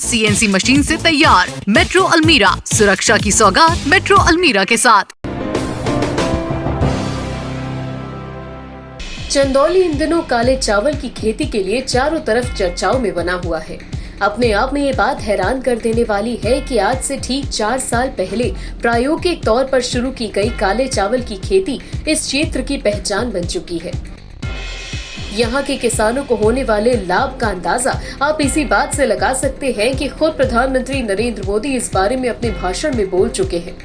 CNC machine से तैयार। Metro almirah, सुरक्षा की सौगात मेट्रो अल्मीरा के साथ। चंदौली इन दिनों काले चावल की खेती के लिए चारों तरफ चर्चाओं में बना हुआ है। अपने आप में ये बात हैरान कर देने वाली है कि आज से ठीक 4 साल पहले प्रायोगिक तौर पर शुरू की गई काले चावल की खेती इस क्षेत्र की पहचान बन चुकी है। यहाँ के किसानों को होने वाले लाभ का अंदाजा आप इसी बात से लगा सकते हैं कि खुद प्रधानमंत्री नरेंद्र मोदी इस बारे में अपने भाषण में बोल चुके हैं।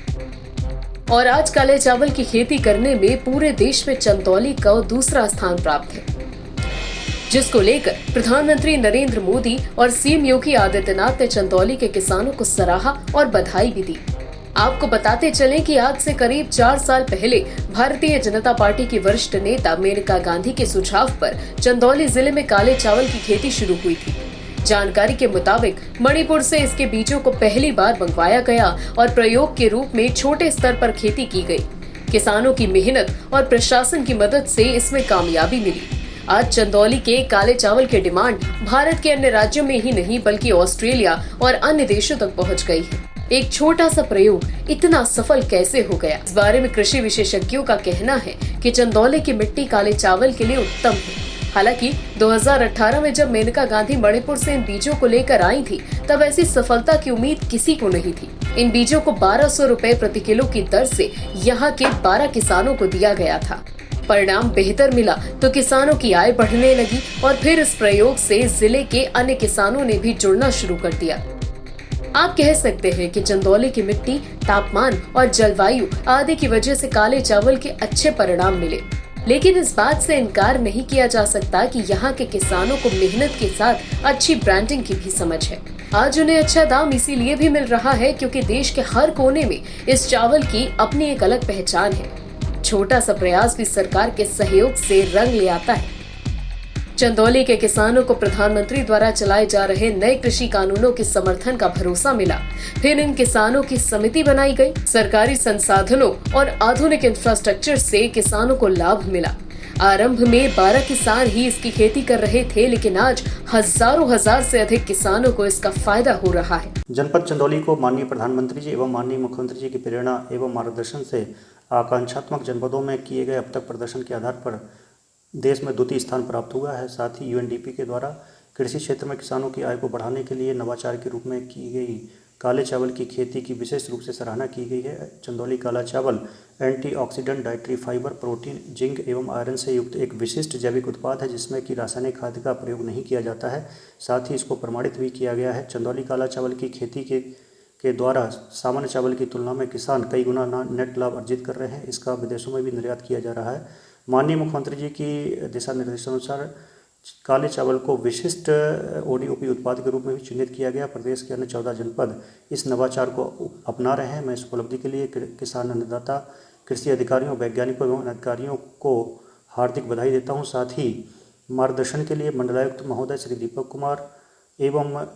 और आज काले चावल की खेती करने में पूरे देश में चंदौली को दूसरा स्थान प्राप्त है, जिसको लेकर प्रधानमंत्री नरेंद्र मोदी और सीएम योगी आदित्यनाथ ने चंदौली के किसानों को सराहा और बधाई भी दी। आपको बताते चलें कि आज से करीब 4 साल पहले भारतीय जनता पार्टी की वरिष्ठ नेता मेनका गांधी के सुझाव पर चंदौली जिले में काले चावल की खेती शुरू हुई थी। जानकारी के मुताबिक मणिपुर से इसके बीजों को पहली बार मंगवाया गया और प्रयोग के रूप में छोटे स्तर पर खेती की गई। किसानों की मेहनत और प्रशासन की मदद से इसमें कामयाबी मिली। आज चंदौली के काले चावल की डिमांड भारत के अन्य राज्यों में ही नहीं बल्कि ऑस्ट्रेलिया और अन्य देशों तक पहुंच गई है। एक छोटा सा प्रयोग इतना सफल कैसे हो गया, इस बारे में कृषि विशेषज्ञों का कहना है कि चंदौली की मिट्टी काले चावल के लिए उत्तम है। हालांकि 2018 में जब मेनका गांधी मणिपुर से इन बीजों को लेकर आई थी, तब ऐसी सफलता की उम्मीद किसी को नहीं थी। इन बीजों को 1200 रुपए प्रति किलो की दर से यहाँ के 12 किसानों को दिया गया था। परिणाम बेहतर मिला तो किसानों की आय बढ़ने लगी और फिर इस प्रयोग से जिले के अन्य किसानों ने भी जुड़ना शुरू कर दिया। आप कह सकते हैं कि चंदौली की मिट्टी, तापमान और जलवायु आदि की वजह से काले चावल के अच्छे परिणाम मिले, लेकिन इस बात से इनकार नहीं किया जा सकता कि यहाँ के किसानों को मेहनत के साथ अच्छी ब्रांडिंग की भी समझ है। आज उन्हें अच्छा दाम इसीलिए भी मिल रहा है क्योंकि देश के हर कोने में इस चावल की अपनी एक अलग पहचान है। छोटा सा प्रयास भी सरकार के सहयोग से रंग ले आता है। चंदौली के किसानों को प्रधानमंत्री द्वारा चलाए जा रहे नए कृषि कानूनों के समर्थन का भरोसा मिला। फिर इन किसानों की समिति बनाई गई। सरकारी संसाधनों और आधुनिक इंफ्रास्ट्रक्चर से किसानों को लाभ मिला। आरंभ में 12 किसान ही इसकी खेती कर रहे थे, लेकिन आज हजारों हजार से अधिक किसानों को इसका फायदा हो रहा है। जनपद चंदौली को माननीय प्रधानमंत्री जी एवं माननीय मुख्यमंत्री जी की प्रेरणा एवं मार्गदर्शन से आकांक्षात्मक जनपदों में किए गए अब तक प्रदर्शन के आधार पर देश में द्वितीय स्थान प्राप्त हुआ है। साथ ही UNDP के द्वारा कृषि क्षेत्र में किसानों की आय को बढ़ाने के लिए नवाचार के रूप में की गई काले चावल की खेती की विशेष रूप से सराहना की गई है। चंदौली काला चावल antioxidant, dietary fibre, protein, zinc एवं आयरन से युक्त एक विशिष्ट जैविक उत्पाद है जिसमें कि रासायनिक खाद का प्रयोग नहीं किया जाता है। साथ ही इसको प्रमाणित भी किया गया है। चंदौली काला चावल की खेती के द्वारा सामान्य चावल की तुलना में किसान कई गुना नेट लाभ अर्जित कर रहे हैं। इसका विदेशों में भी निर्यात किया जा रहा है। माननीय मुख्यमंत्री जी की दिशा निर्देशानुसार काले चावल को विशिष्ट ODOP उत्पाद के रूप में भी चिन्हित किया गया। प्रदेश के अन्य 14 जनपद इस नवाचार को अपना रहे हैं। मैं इस उपलब्धि के लिए किसान अन्नदाता, कृषि अधिकारियों, वैज्ञानिकों एवं अधिकारियों को हार्दिक बधाई देता हूं। साथ ही मार्गदर्शन के लिए मंडलायुक्त महोदय श्री दीपक कुमार एवं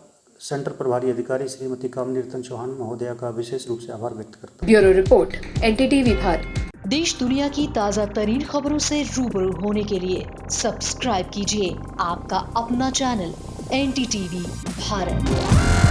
सेंटर प्रभारी अधिकारी श्रीमती कामनी रतन चौहान महोदया का विशेष रूप से आभार व्यक्त करता हूँ। Bureau report, NTTV Bharat. देश दुनिया की ताज़ा तरीन खबरों से रूबरू होने के लिए सब्सक्राइब कीजिए आपका अपना चैनल NTTV भारत।